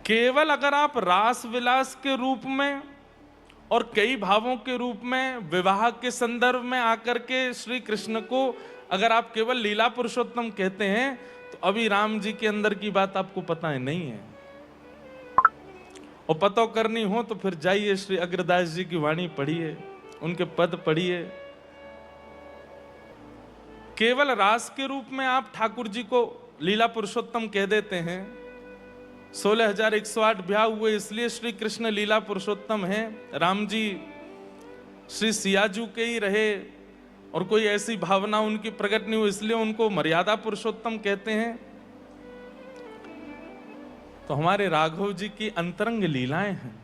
केवल अगर आप रास विलास के रूप में और कई भावों के रूप में विवाह के संदर्भ में आकर के श्री कृष्ण को अगर आप केवल लीला पुरुषोत्तम कहते हैं तो अभी राम जी के अंदर की बात आपको पता है नहीं है। और पता करनी हो तो फिर जाइए श्री अग्रदास जी की वाणी पढ़िए, उनके पद पढ़िए। केवल रास के रूप में आप ठाकुर जी को लीला पुरुषोत्तम कह देते हैं। 16,108 ब्याह हुए इसलिए श्री कृष्ण लीला पुरुषोत्तम हैं। राम जी श्री सियाजू के ही रहे और कोई ऐसी भावना उनकी प्रकट नहीं हुई इसलिए उनको मर्यादा पुरुषोत्तम कहते हैं। तो हमारे राघव जी की अंतरंग लीलाएं हैं,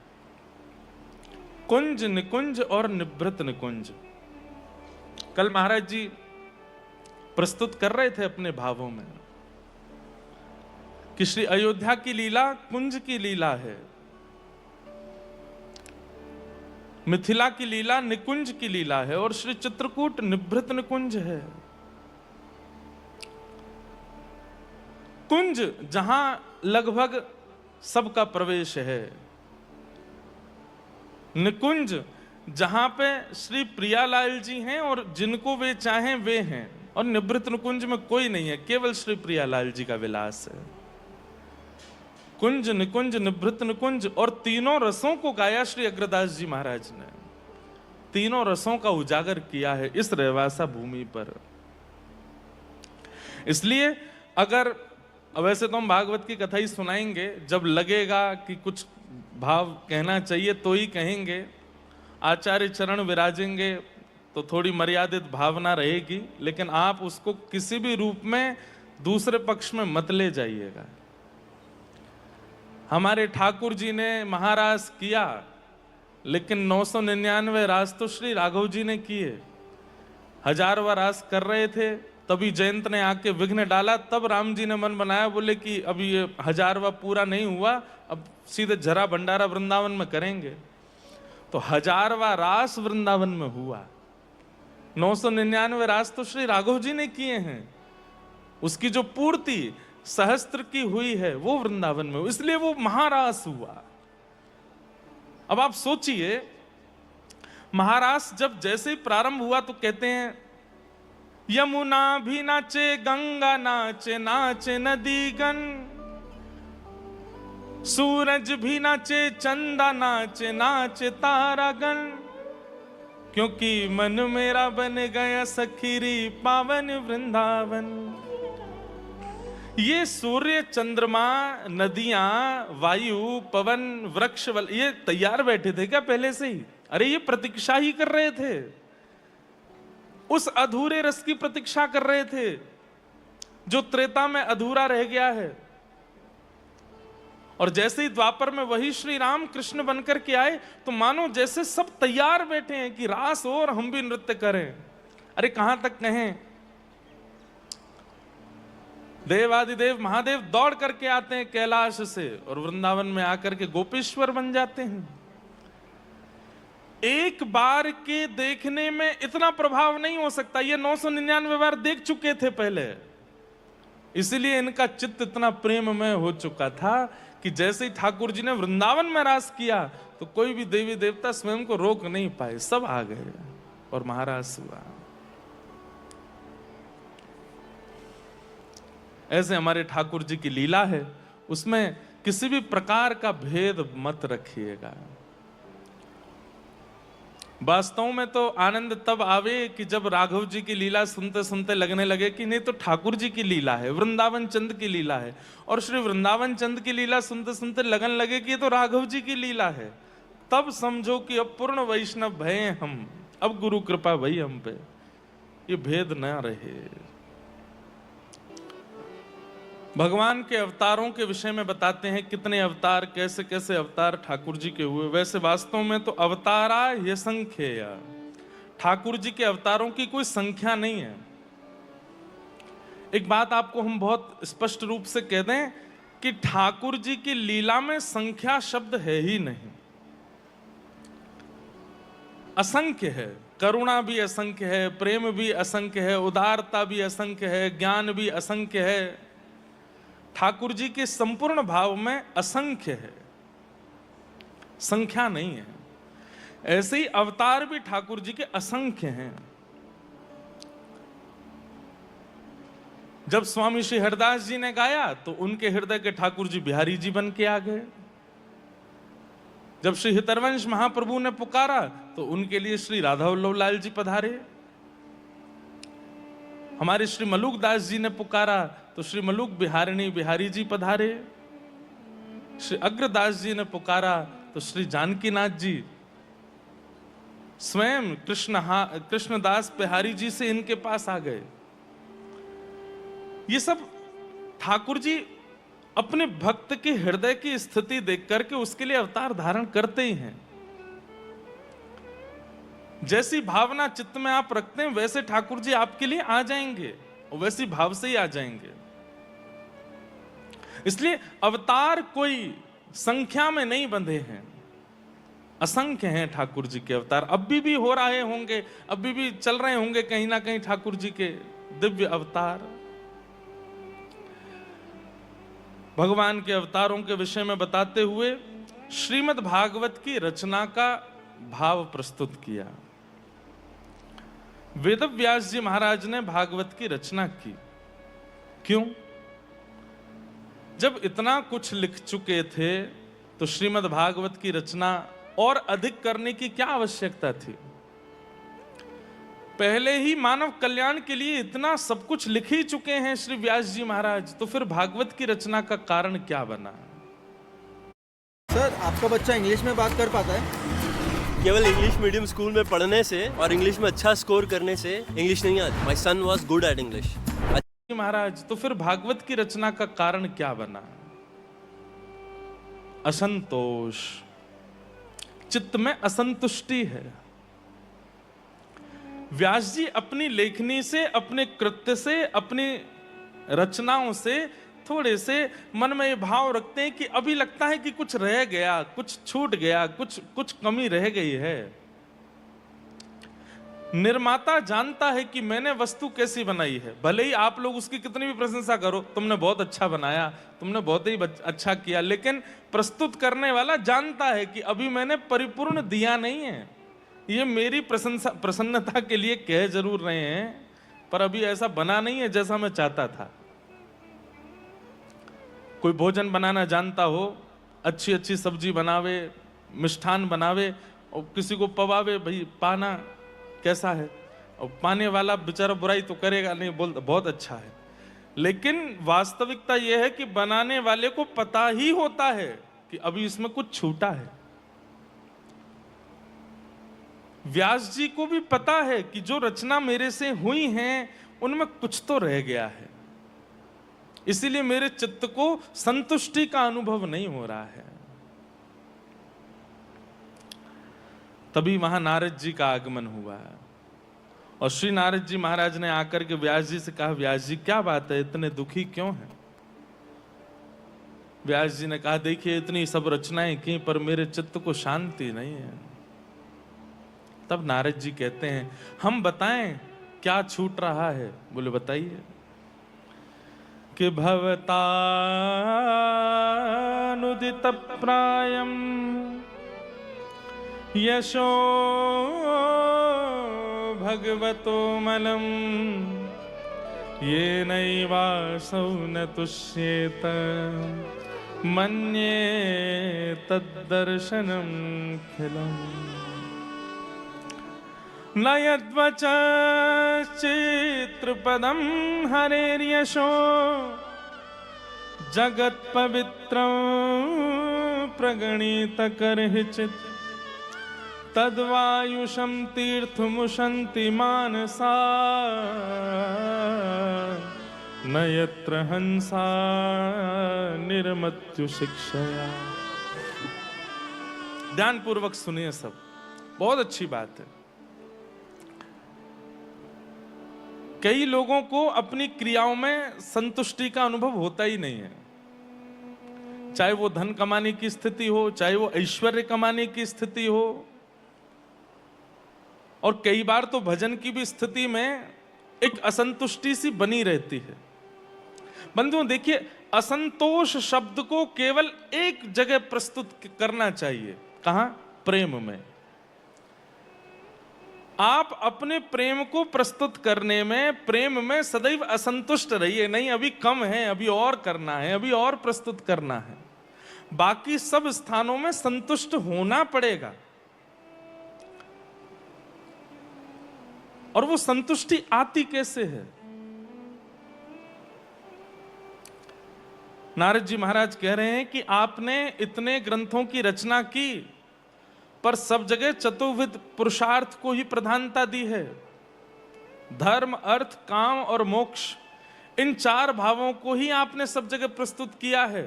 कुंज निकुंज और निभृत निकुंज। कल महाराज जी प्रस्तुत कर रहे थे अपने भावों में कि श्री अयोध्या की लीला कुंज की लीला है, मिथिला की लीला निकुंज की लीला है और श्री चित्रकूट निभृत निकुंज है। कुंज जहां लगभग सबका प्रवेश है, निकुंज जहां पे श्री प्रियालाल जी हैं और जिनको वे चाहें वे हैं, और निभृत निकुंज में कोई नहीं है, केवल श्री प्रियालाल जी का विलास है। कुंज निकुंज निभृत निकुंज, और तीनों रसों को गाया श्री अग्रदास जी महाराज ने, तीनों रसों का उजागर किया है इस रहवासा भूमि पर। इसलिए अगर वैसे तो हम भागवत की कथा ही सुनाएंगे, जब लगेगा कि कुछ भाव कहना चाहिए तो ही कहेंगे। आचार्य चरण विराजेंगे तो थोड़ी मर्यादित भावना रहेगी, लेकिन आप उसको किसी भी रूप में दूसरे पक्ष में मत ले जाइएगा। हमारे ठाकुर जी ने महारास किया, लेकिन 999 रास तो श्री राघव जी ने किए। 1000वां रास कर रहे थे, तभी जयंत ने आके विघ्न डाला, तब राम जी ने मन बनाया, बोले कि अब ये 1000वां पूरा नहीं हुआ, अब सीधे जरा भंडारा वृंदावन में करेंगे। तो 1000वां रास वृंदावन में हुआ, 999 रास तो श्री राघव जी ने किए हैं। उसकी जो पूर्ति सहस्त्र की हुई है वो वृंदावन में, इसलिए वो महारास हुआ। अब आप सोचिए, महारास जब जैसे ही प्रारंभ हुआ तो कहते हैं यमुना भी नाचे, गंगा नाचे, नाचे नदीगण, सूरज भी नाचे, चंदा नाचे, नाचे तारागण, क्योंकि मन मेरा बन गया सखीरी पावन वृंदावन। ये सूर्य, चंद्रमा, नदियां, वायु, पवन, वृक्ष, ये तैयार बैठे थे क्या पहले से ही? अरे ये प्रतीक्षा ही कर रहे थे, उस अधूरे रस की प्रतीक्षा कर रहे थे जो त्रेता में अधूरा रह गया है। और जैसे ही द्वापर में वही श्री राम कृष्ण बनकर के आए तो मानो जैसे सब तैयार बैठे हैं कि रास हो और हम भी नृत्य करें। अरे कहां तक कहें, देवादिदेव महादेव दौड़ करके आते हैं कैलाश से और वृंदावन में आकर के गोपेश्वर बन जाते हैं। एक बार के देखने में इतना प्रभाव नहीं हो सकता, ये 999 बार देख चुके थे पहले, इसीलिए इनका चित्त इतना प्रेममय हो चुका था कि जैसे ही ठाकुर जी ने वृंदावन में रास किया तो कोई भी देवी देवता स्वयं को रोक नहीं पाए, सब आ गए और महारास हुआ। ऐसे हमारे ठाकुर जी की लीला है, उसमें किसी भी प्रकार का भेद मत रखिएगा। वास्तव में तो आनंद तब आवे कि जब राघव जी की लीला सुनते सुनते लगने लगे कि नहीं तो ठाकुर जी की लीला है, वृंदावन चंद की लीला है, और श्री वृंदावन चंद की लीला सुनते सुनते लगन लगे कि ये तो राघव जी की लीला है। तब समझो कि अब पूर्ण वैष्णव भय हम, अब गुरु कृपा भई हम पे, ये भेद न रहे। भगवान के अवतारों के विषय में बताते हैं कितने अवतार, कैसे कैसे अवतार ठाकुर जी के हुए। वैसे वास्तव में तो अवतारा ये संख्या, ठाकुर जी के अवतारों की कोई संख्या नहीं है। एक बात आपको हम बहुत स्पष्ट रूप से कह दें कि ठाकुर जी की लीला में संख्या शब्द है ही नहीं, असंख्य है। करुणा भी असंख्य है, प्रेम भी असंख्य है, उदारता भी असंख्य है, ज्ञान भी असंख्य है, ठाकुर जी के संपूर्ण भाव में असंख्य है, संख्या नहीं है। ऐसे ही अवतार भी ठाकुर जी के असंख्य हैं। जब स्वामी श्री हरदास जी ने गाया तो उनके हृदय के ठाकुर जी बिहारी जी बन के आ गए। जब श्री हितरवंश महाप्रभु ने पुकारा तो उनके लिए श्री राधा वल्लभ लाल जी पधारे। हमारे श्री मलुक दास जी ने पुकारा तो श्री मलुक बिहारिणी बिहारी जी पधारे। श्री अग्रदास जी ने पुकारा तो श्री जानकीनाथ जी स्वयं कृष्णदास बिहारी जी से इनके पास आ गए। ये सब ठाकुर जी अपने भक्त के हृदय की स्थिति देख करके उसके लिए अवतार धारण करते ही हैं। जैसी भावना चित्त में आप रखते हैं वैसे ठाकुर जी आपके लिए आ जाएंगे और वैसी भाव से ही आ जाएंगे। इसलिए अवतार कोई संख्या में नहीं बंधे हैं, असंख्य हैं ठाकुर जी के अवतार। अभी भी हो रहे होंगे, अभी भी चल रहे होंगे कहीं ना कहीं ठाकुर जी के दिव्य अवतार। भगवान के अवतारों के विषय में बताते हुए श्रीमद् भागवत की रचना का भाव प्रस्तुत किया। वेद व्यास जी महाराज ने भागवत की रचना की। क्यों? जब इतना कुछ लिख चुके थे तो श्रीमद् भागवत की रचना और अधिक करने की क्या आवश्यकता थी? पहले ही मानव कल्याण के लिए इतना सब कुछ लिख ही चुके हैं श्री व्यास जी महाराज, तो फिर भागवत की रचना का कारण क्या बना? सर, आपका बच्चा इंग्लिश में बात कर पाता है? केवल इंग्लिश मीडियम स्कूल में पढ़ने से और इंग्लिश में अच्छा स्कोर करने से इंग्लिश नहीं आती। My son was good at English. Maharaj, तो फिर भागवत की रचना का कारण क्या बना? असंतोष, चित्त में असंतुष्टि है। व्यास जी अपनी लेखनी से, अपने कृत्य से, अपनी रचनाओं से थोड़े से मन में ये भाव रखते हैं कि अभी लगता है कि कुछ रह गया, कुछ छूट गया, कुछ कमी रह गई है। निर्माता जानता है कि मैंने वस्तु कैसी बनाई है, भले ही आप लोग उसकी कितनी भी प्रशंसा करो, तुमने बहुत अच्छा बनाया, तुमने बहुत ही अच्छा किया, लेकिन प्रस्तुत करने वाला जानता है कि अभी मैंने परिपूर्ण दिया नहीं है। ये मेरी प्रसन्नता के लिए कह जरूर रहे हैं, पर अभी ऐसा बना नहीं है जैसा मैं चाहता था। कोई भोजन बनाना जानता हो, अच्छी अच्छी सब्जी बनावे, मिष्ठान बनावे और किसी को पवावे, भाई पाना कैसा है, और पाने वाला बेचारा बुराई तो करेगा नहीं, बोलता बहुत अच्छा है। लेकिन वास्तविकता यह है कि बनाने वाले को पता ही होता है कि अभी इसमें कुछ छूटा है। व्यास जी को भी पता है कि जो रचना मेरे से हुई हैं उनमें कुछ तो रह गया है, इसीलिए मेरे चित्त को संतुष्टि का अनुभव नहीं हो रहा है। तभी वहां नारद जी का आगमन हुआ और श्री नारद जी महाराज ने आकर के व्यास जी से कहा, व्यास जी क्या बात है, इतने दुखी क्यों हैं? व्यास जी ने कहा, देखिए इतनी सब रचनाएं की पर मेरे चित्त को शांति नहीं है। तब नारद जी कहते हैं, हम बताएं क्या छूट रहा है? बोले बताइए। कि भवतानुदित प्रायम यशो भगवतो मलम ये नैवासौ न तुष्येत मन्ये तद्दर्शनम खिलम् न यद्वचश्चित्रपदं हरेर्यशो जगत्पवित्रं प्रगणितकर्हिचित् तद्वायुषं तीर्थमुशन्ति मानसा न यत्र हंसा निर्मत्यु शिक्षया। ध्यान पूर्वक सुनिए सब, बहुत अच्छी बात है। कई लोगों को अपनी क्रियाओं में संतुष्टि का अनुभव होता ही नहीं है, चाहे वो धन कमाने की स्थिति हो, चाहे वो ऐश्वर्य कमाने की स्थिति हो, और कई बार तो भजन की भी स्थिति में एक असंतुष्टि सी बनी रहती है। बंधुओं देखिए, असंतोष शब्द को केवल एक जगह प्रस्तुत करना चाहिए, कहां? प्रेम में। आप अपने प्रेम को प्रस्तुत करने में, प्रेम में सदैव असंतुष्ट रहिए, नहीं अभी कम है, अभी और करना है, अभी और प्रस्तुत करना है। बाकी सब स्थानों में संतुष्ट होना पड़ेगा। और वो संतुष्टि आती कैसे है? नारद जी महाराज कह रहे हैं कि आपने इतने ग्रंथों की रचना की, पर सब जगह चतुर्विध पुरुषार्थ को ही प्रधानता दी है। धर्म, अर्थ, काम और मोक्ष, इन चार भावों को ही आपने सब जगह प्रस्तुत किया है।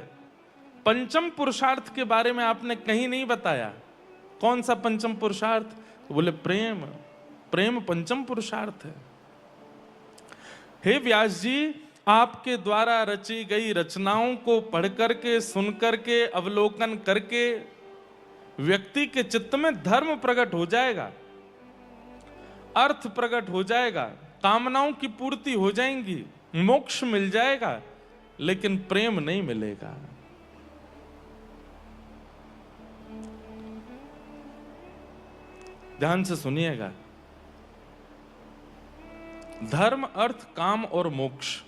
पंचम पुरुषार्थ के बारे में आपने कहीं नहीं बताया। कौन सा पंचम पुरुषार्थ? तो बोले प्रेम। प्रेम पंचम पुरुषार्थ है। हे व्यास जी, आपके द्वारा रची गई रचनाओं को पढ़ करके, सुन करके, अवलोकन करके व्यक्ति के चित्त में धर्म प्रकट हो जाएगा, अर्थ प्रकट हो जाएगा, कामनाओं की पूर्ति हो जाएंगी, मोक्ष मिल जाएगा, लेकिन प्रेम नहीं मिलेगा। ध्यान से सुनिएगा। धर्म, अर्थ, काम और मोक्ष,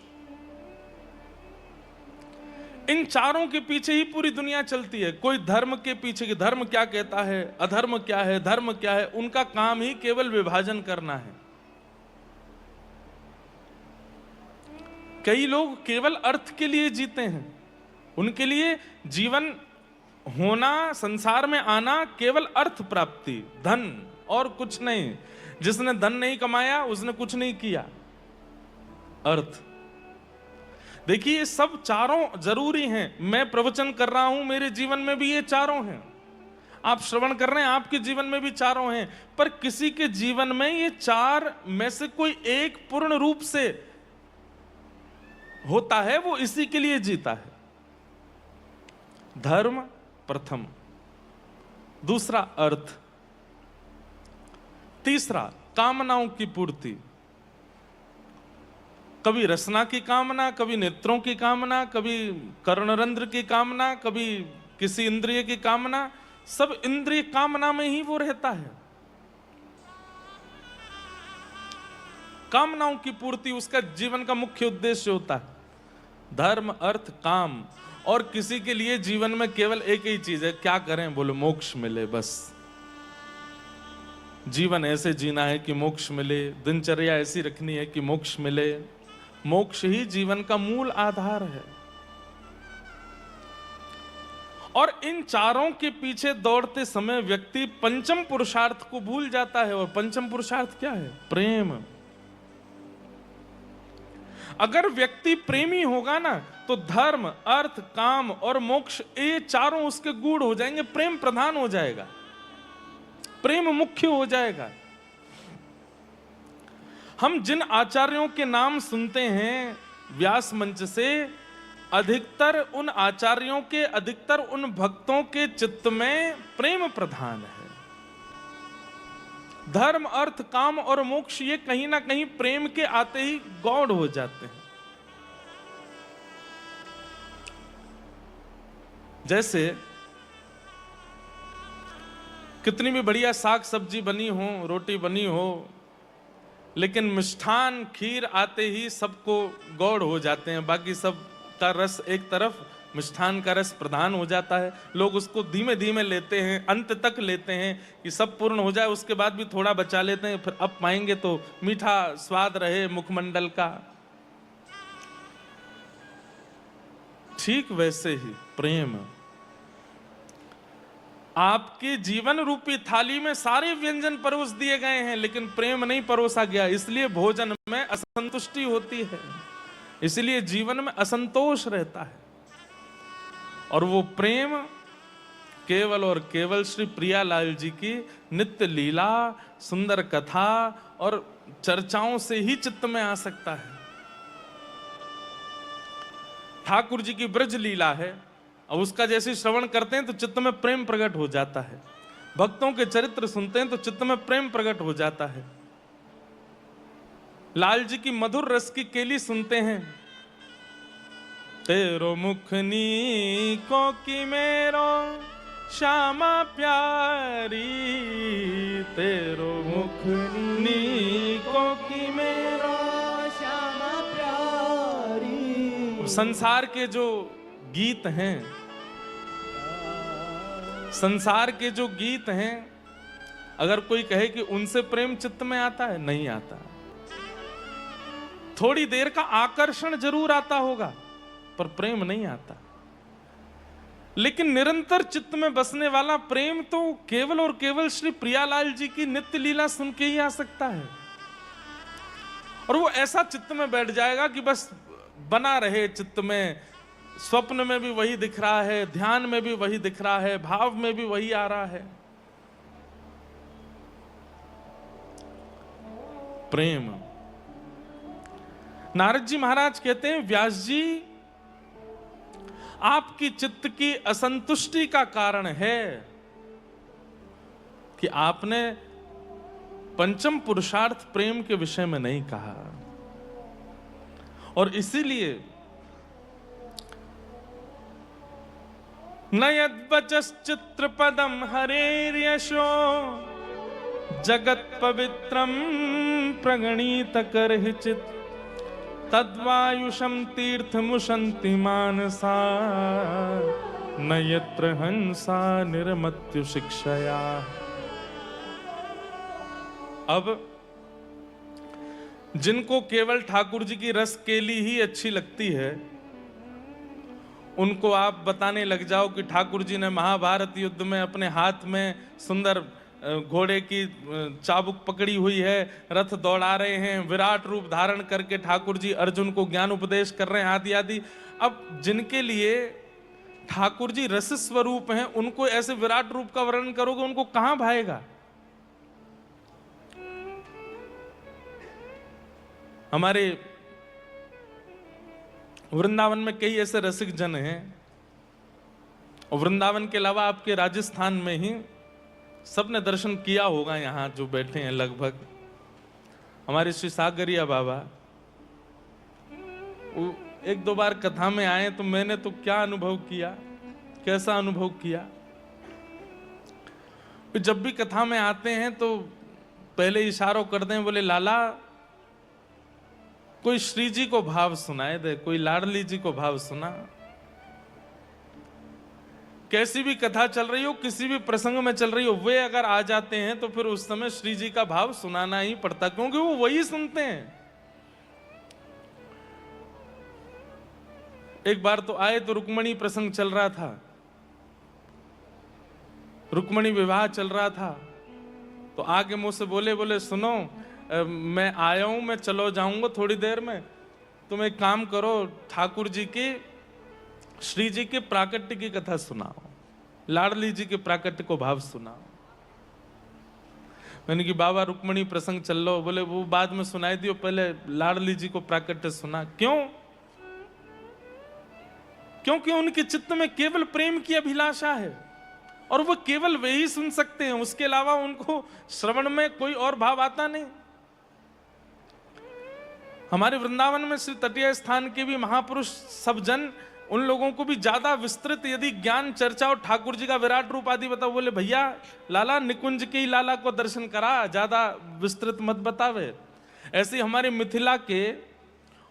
इन चारों के पीछे ही पूरी दुनिया चलती है। कोई धर्म के पीछे, कि धर्म क्या कहता है, अधर्म क्या है, धर्म क्या है, उनका काम ही केवल विभाजन करना है। कई लोग केवल अर्थ के लिए जीते हैं। उनके लिए जीवन होना, संसार में आना केवल अर्थ प्राप्ति, धन और कुछ नहीं। जिसने धन नहीं कमाया उसने कुछ नहीं किया। अर्थ, देखिए ये सब चारों जरूरी हैं। मैं प्रवचन कर रहा हूं, मेरे जीवन में भी ये चारों हैं। आप श्रवण कर रहे हैं, आपके जीवन में भी चारों हैं। पर किसी के जीवन में ये चार में से कोई एक पूर्ण रूप से होता है, वो इसी के लिए जीता है। धर्म प्रथम, दूसरा अर्थ, तीसरा कामनाओं की पूर्ति। कभी रसना की कामना, कभी नेत्रों की कामना, कभी कर्णरंध्र की कामना, कभी किसी इंद्रिय की कामना। सब इंद्रिय कामना में ही वो रहता है। कामनाओं की पूर्ति उसका जीवन का मुख्य उद्देश्य होता है। धर्म, अर्थ, काम। और किसी के लिए जीवन में केवल एक ही चीज है, क्या करें? बोलो मोक्ष मिले। बस जीवन ऐसे जीना है कि मोक्ष मिले, दिनचर्या ऐसी रखनी है कि मोक्ष मिले। मोक्ष ही जीवन का मूल आधार है। और इन चारों के पीछे दौड़ते समय व्यक्ति पंचम पुरुषार्थ को भूल जाता है। और पंचम पुरुषार्थ क्या है? प्रेम। अगर व्यक्ति प्रेमी होगा ना, तो धर्म, अर्थ, काम और मोक्ष, ये चारों उसके गूढ़ हो जाएंगे। प्रेम प्रधान हो जाएगा, प्रेम मुख्य हो जाएगा। हम जिन आचार्यों के नाम सुनते हैं व्यास मंच से, अधिकतर उन आचार्यों के, अधिकतर उन भक्तों के चित्त में प्रेम प्रधान है। धर्म, अर्थ, काम और मोक्ष ये कहीं ना कहीं प्रेम के आते ही गौड़ हो जाते हैं। जैसे कितनी भी बढ़िया साग सब्जी बनी हो, रोटी बनी हो, लेकिन मिष्ठान, खीर आते ही सबको गौड़ हो जाते हैं। बाकी सब का रस एक तरफ, मिष्ठान का रस प्रधान हो जाता है। लोग उसको धीमे धीमे लेते हैं, अंत तक लेते हैं कि सब पूर्ण हो जाए, उसके बाद भी थोड़ा बचा लेते हैं, फिर अब पाएंगे तो मीठा स्वाद रहे मुखमंडल का। ठीक वैसे ही प्रेम, आपके जीवन रूपी थाली में सारे व्यंजन परोस दिए गए हैं, लेकिन प्रेम नहीं परोसा गया, इसलिए भोजन में असंतुष्टि होती है, इसलिए जीवन में असंतोष रहता है। और वो प्रेम केवल और केवल श्री प्रियालाल जी की नित्य लीला, सुंदर कथा और चर्चाओं से ही चित्त में आ सकता है। ठाकुर जी की ब्रज लीला है, अब उसका जैसे श्रवण करते हैं तो चित्त में प्रेम प्रकट हो जाता है। भक्तों के चरित्र सुनते हैं तो चित्त में प्रेम प्रकट हो जाता है। लाल जी की मधुर रस की केली सुनते हैं तेरो मुखनी को की मेरो श्यामा प्यारी, तेरो मुखनी को की मेरो श्यामा प्यारी। संसार के जो गीत हैं, संसार के जो गीत हैं, अगर कोई कहे कि उनसे प्रेम चित्त में आता है, नहीं आता। थोड़ी देर का आकर्षण जरूर आता होगा पर प्रेम नहीं आता। लेकिन निरंतर चित्त में बसने वाला प्रेम तो केवल और केवल श्री प्रियालाल जी की नित्य लीला सुन के ही आ सकता है। और वो ऐसा चित्त में बैठ जाएगा कि बस बना रहे चित्त में, स्वप्न में भी वही दिख रहा है, ध्यान में भी वही दिख रहा है, भाव में भी वही आ रहा है। प्रेम। नारद जी महाराज कहते हैं, व्यास जी आपकी चित्त की असंतुष्टि का कारण है कि आपने पंचम पुरुषार्थ प्रेम के विषय में नहीं कहा, और इसीलिए न यद्वचश्चित्र पदम हरेर्यशो जगत पवित्रम प्रगणित करहिचित तद्वायुषम तीर्थमुशन्ति मानसा न यत्र हंसा निर्मत्यु शिक्षया। अब जिनको केवल ठाकुर जी की रस केली ही अच्छी लगती है, उनको आप बताने लग जाओ कि ठाकुर जी ने महाभारत युद्ध में अपने हाथ में सुंदर घोड़े की चाबुक पकड़ी हुई है, रथ दौड़ा रहे हैं, विराट रूप धारण करके ठाकुर जी अर्जुन को ज्ञान उपदेश कर रहे हैं, आदि आदि। अब जिनके लिए ठाकुर जी रस स्वरूप हैं, उनको ऐसे विराट रूप का वर्णन करोगे, उनको कहां भाएगा? हमारे वृंदावन में कई ऐसे रसिक जन हैं, और वृंदावन के अलावा आपके राजस्थान में ही सबने दर्शन किया होगा, यहां जो बैठे हैं लगभग। हमारे श्री सागरिया बाबा वो एक दो बार कथा में आए, तो मैंने तो क्या अनुभव किया, कैसा अनुभव किया। जब भी कथा में आते हैं तो पहले इशारों कर दें, बोले लाला कोई श्री जी को भाव सुनाए दे, कोई लाडली जी को भाव सुना। कैसी भी कथा चल रही हो, किसी भी प्रसंग में चल रही हो, वे अगर आ जाते हैं तो फिर उस समय श्री जी का भाव सुनाना ही पड़ता, क्योंकि वो वही सुनते हैं। एक बार तो आए तो रुक्मणी प्रसंग चल रहा था, रुक्मणी विवाह चल रहा था, तो आगे मुझसे बोले सुनो मैं आया हूं, मैं चलो जाऊंगा थोड़ी देर में, तुम एक काम करो, ठाकुर जी की श्री जी के प्राकट्य की कथा सुनाओ, लाडली जी के प्राकट्य को भाव सुनाओ। मैंने कि बाबा रुक्मणी प्रसंग चल लो, बोले वो बाद में सुनाई दियो, पहले लाडली जी को प्राकट्य सुना। क्यों? क्योंकि उनके चित्त में केवल प्रेम की अभिलाषा है, और वो केवल वे ही सुन सकते हैं, उसके अलावा उनको श्रवण में कोई और भाव आता नहीं। हमारे वृंदावन में श्री तटीय स्थान के भी महापुरुष सब जन, उन लोगों को भी ज्यादा विस्तृत यदि ज्ञान चर्चा और ठाकुर जी का विराट रूप आदि बताओ, बोले भैया लाला निकुंज के ही लाला को दर्शन करा, ज्यादा विस्तृत मत बतावे। ऐसे हमारे मिथिला के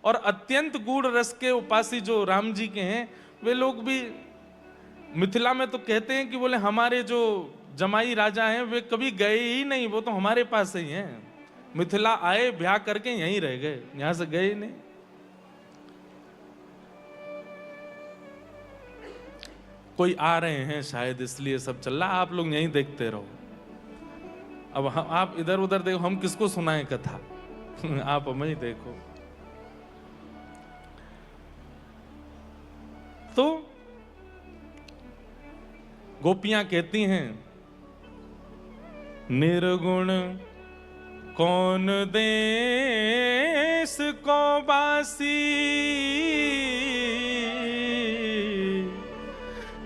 और अत्यंत गूढ़ रस के उपासी जो राम जी के हैं, वे लोग भी मिथिला में तो कहते हैं कि बोले हमारे जो जमाई राजा हैं वे कभी गए ही नहीं, वो तो हमारे पास ही हैं, मिथिला आए ब्याह करके यहीं रह गए, यहां से गए ही नहीं। कोई आ रहे हैं शायद, इसलिए सब चल रहा, आप लोग यहीं देखते रहो। अब आप इधर उधर देखो, हम किसको सुनाएं कथा आप हमें ही देखो। तो गोपियां कहती हैं, निर्गुण कौन देश को बासी,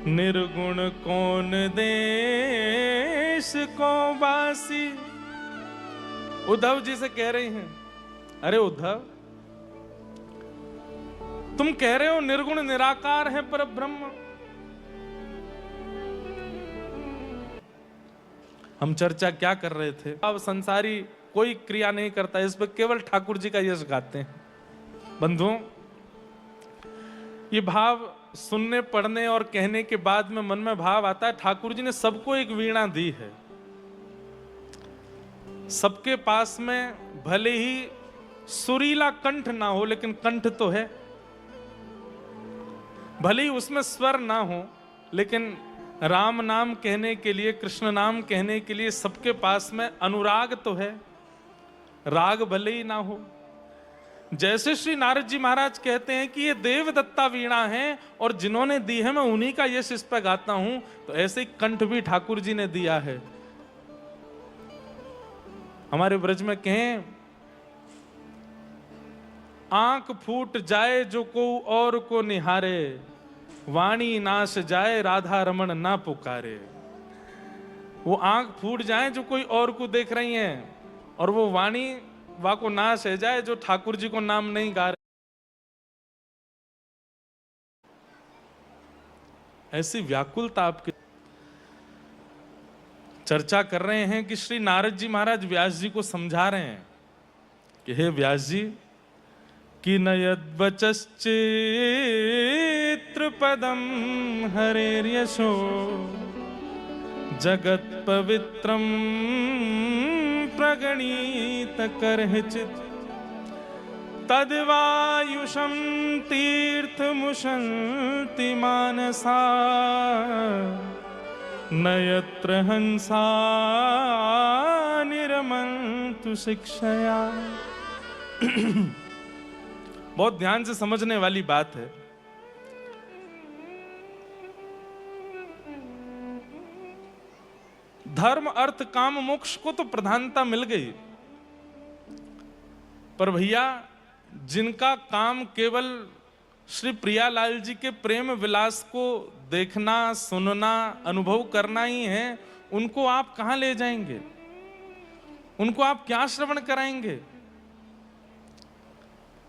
निर्गुण कौन देश को बासी। उद्धव जी से कह रही हैं, अरे उद्धव तुम कह रहे हो निर्गुण निराकार है पर ब्रह्म। हम चर्चा क्या कर रहे थे? अब संसारी कोई क्रिया नहीं करता, इस पर केवल ठाकुर जी का यश गाते हैं। बंधुओं, ये भाव सुनने पढ़ने और कहने के बाद में मन में भाव आता है, ठाकुर जी ने सबको एक वीणा दी है। सबके पास में भले ही सुरीला कंठ ना हो, लेकिन कंठ तो है। भले ही उसमें स्वर ना हो, लेकिन राम नाम कहने के लिए, कृष्ण नाम कहने के लिए सबके पास में अनुराग तो है। राग भले ही ना हो। जैसे श्री नारद जी महाराज कहते हैं कि ये देवदत्ता वीणा है और जिन्होंने दी है मैं उन्हीं का यश इस पर गाता हूं, तो ऐसे ही कंठ भी ठाकुर जी ने दिया है। हमारे ब्रज में कहें, आंख फूट जाए जो को और को निहारे, वाणी नाश जाए राधा रमन ना पुकारे। वो आंख फूट जाए जो कोई और को देख रही हैं, और वो वाणी वा को नाश है जाए जो ठाकुर जी को नाम नहीं गा रहे। ऐसी व्याकुलता आपके। चर्चा कर रहे हैं कि श्री नारद जी महाराज व्यास जी को समझा रहे हैं कि हे व्यास जी, कि नयद्वचश्चित्र पदम हरेर्यशो जगत पवित्रम प्रगणित करहिचित् तद्वायुषं तीर्थमुशन्ति मानसा न यत्र हंसा निरमन्तु शिक्षया। बहुत ध्यान से समझने वाली बात है। धर्म अर्थ काम मोक्ष को तो प्रधानता मिल गई, पर भैया जिनका काम केवल श्री प्रियालाल जी के प्रेम विलास को देखना, सुनना, अनुभव करना ही है, उनको आप कहां ले जाएंगे? उनको आप क्या श्रवण कराएंगे?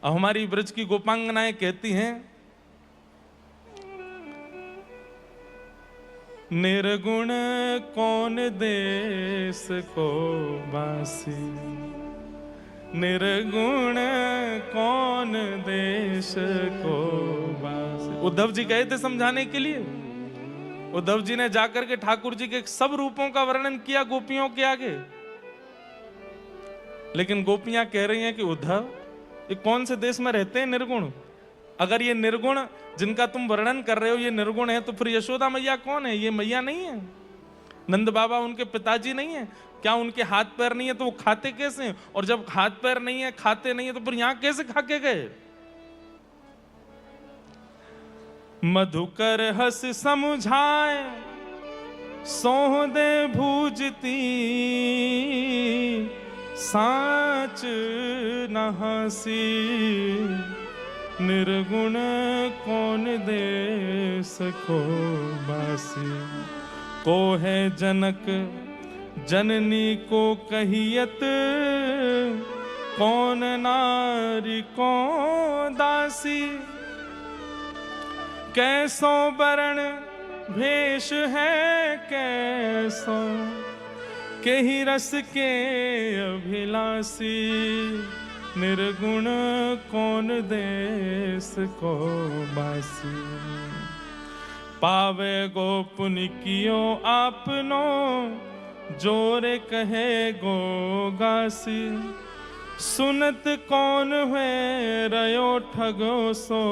अब हमारी ब्रज की गोपांगनाएं कहती हैं, निर्गुण कौन देश को बासी, निर्गुण कौन देश को बासी। उद्धव जी गए थे समझाने के लिए। उद्धव जी ने जाकर के ठाकुर जी के सब रूपों का वर्णन किया गोपियों के आगे, लेकिन गोपियां कह रही हैं कि उद्धव ये कौन से देश में रहते हैं निर्गुण? अगर ये निर्गुण जिनका तुम वर्णन कर रहे हो ये निर्गुण है, तो फिर यशोदा मैया कौन है? ये मैया नहीं है? नंद बाबा उनके पिताजी नहीं है? क्या उनके हाथ पैर नहीं है तो वो खाते कैसे हैं? और जब हाथ पैर नहीं है, खाते नहीं है, तो फिर यहां कैसे खा के गए? मधुकर हस समझाए सोह दे भूजती, साच न हसी, निर्गुण कौन देश को बासी। को है जनक जननी को कहियत, कौन नारी कौन दासी। कैसो वरण भेष है कैसो, के ही रस के अभिलाषी, निर्गुण कौन देश को बासी। पावे गोपुन कियो आपनो, जोरे कहे गो गासी। सुनत कौन हुए रयो ठगो सो,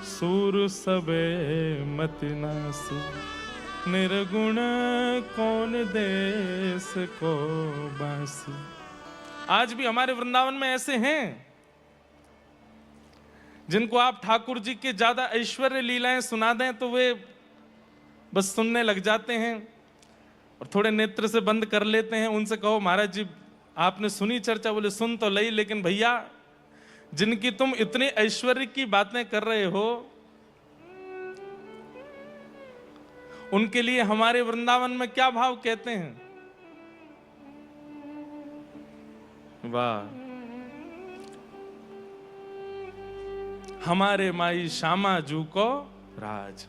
सूर सबे मत नासी। निर्गुण कौन देश को बासी। आज भी हमारे वृंदावन में ऐसे हैं जिनको आप ठाकुर जी के ज्यादा ऐश्वर्य लीलाएं सुना दें तो वे बस सुनने लग जाते हैं और थोड़े नेत्र से बंद कर लेते हैं। उनसे कहो महाराज जी आपने सुनी चर्चा? बोले सुन तो लई, लेकिन भैया जिनकी तुम इतनी ऐश्वर्य की बातें कर रहे हो उनके लिए हमारे वृंदावन में क्या भाव कहते हैं? वाह। हमारे माई श्यामा जू को राज।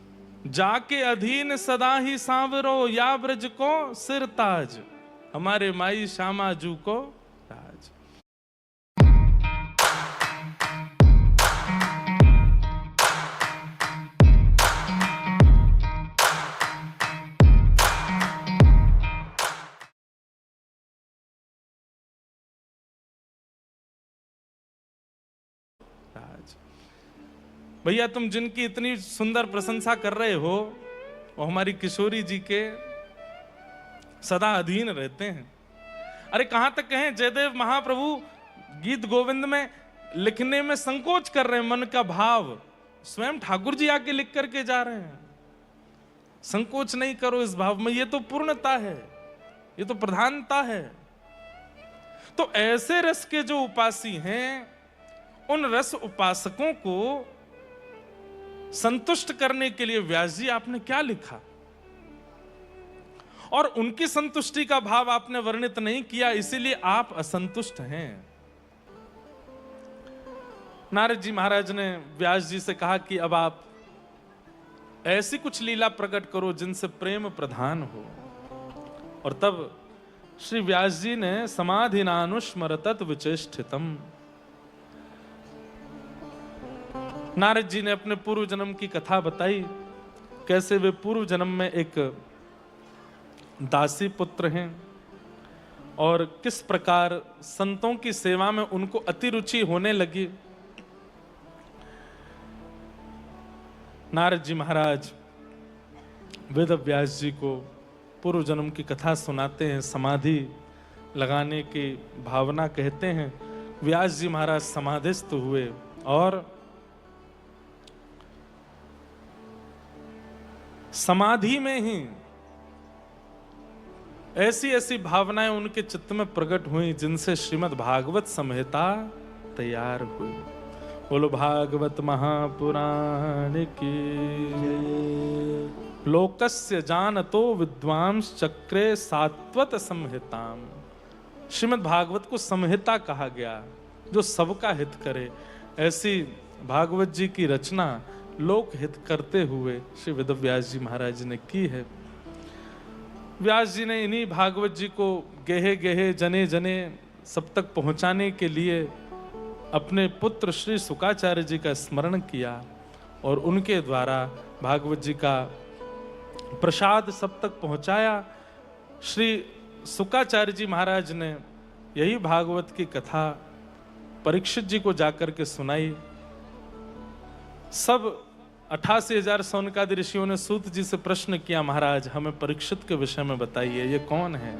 जाके अधीन सदा ही सांवरो, या ब्रज को सिर ताज। हमारे माई श्यामा जू को राज। भैया तुम जिनकी इतनी सुंदर प्रशंसा कर रहे हो वो हमारी किशोरी जी के सदा अधीन रहते हैं। अरे कहां तक कहें, जयदेव महाप्रभु गीत गोविंद में लिखने में संकोच कर रहे हैं, मन का भाव स्वयं ठाकुर जी आके लिख करके जा रहे हैं। संकोच नहीं करो इस भाव में, ये तो पूर्णता है, ये तो प्रधानता है। तो ऐसे रस के जो उपासी हैं, उन रस उपासकों को संतुष्ट करने के लिए व्यास जी आपने क्या लिखा, और उनकी संतुष्टि का भाव आपने वर्णित नहीं किया, इसीलिए आप असंतुष्ट हैं। नारद जी महाराज ने व्यास जी से कहा कि अब आप ऐसी कुछ लीला प्रकट करो जिनसे प्रेम प्रधान हो। और तब श्री व्यास जी ने समाधिनानुस्मरतत विचेष्टितम, नारद जी ने अपने पूर्व जन्म की कथा बताई, कैसे वे पूर्व जन्म में एक दासी पुत्र हैं और किस प्रकार संतों की सेवा में उनको अति रुचि होने लगी। नारद जी महाराज वेद व्यास जी को पूर्व जन्म की कथा सुनाते हैं, समाधि लगाने की भावना कहते हैं। व्यास जी महाराज समाधिस्थ हुए और समाधि में ही ऐसी ऐसी भावनाएं उनके चित्त में प्रकट हुई जिनसे श्रीमद् भागवत संहिता तैयार हुई। बोलो भागवत महापुराण की। लोकस्य जानतो विद्वांस चक्रे सात्वत संहिताम। श्रीमद् भागवत को संहिता कहा गया, जो सबका हित करे। ऐसी भागवत जी की रचना लोक हित करते हुए श्री वेद व्यास जी महाराज ने की है। व्यास जी ने इन्हीं भागवत जी को गेहे गेहे जने जने सब तक पहुंचाने के लिए अपने पुत्र श्री शुकाचार्य जी का स्मरण किया और उनके द्वारा भागवत जी का प्रसाद सब तक पहुंचाया। श्री शुकाचार्य जी महाराज ने यही भागवत की कथा परीक्षित जी को जाकर के सुनाई। सब 88,000 सौनकादि ऋषियों ने सूत जी से प्रश्न किया, महाराज हमें परीक्षित के विषय में बताइए, ये कौन है।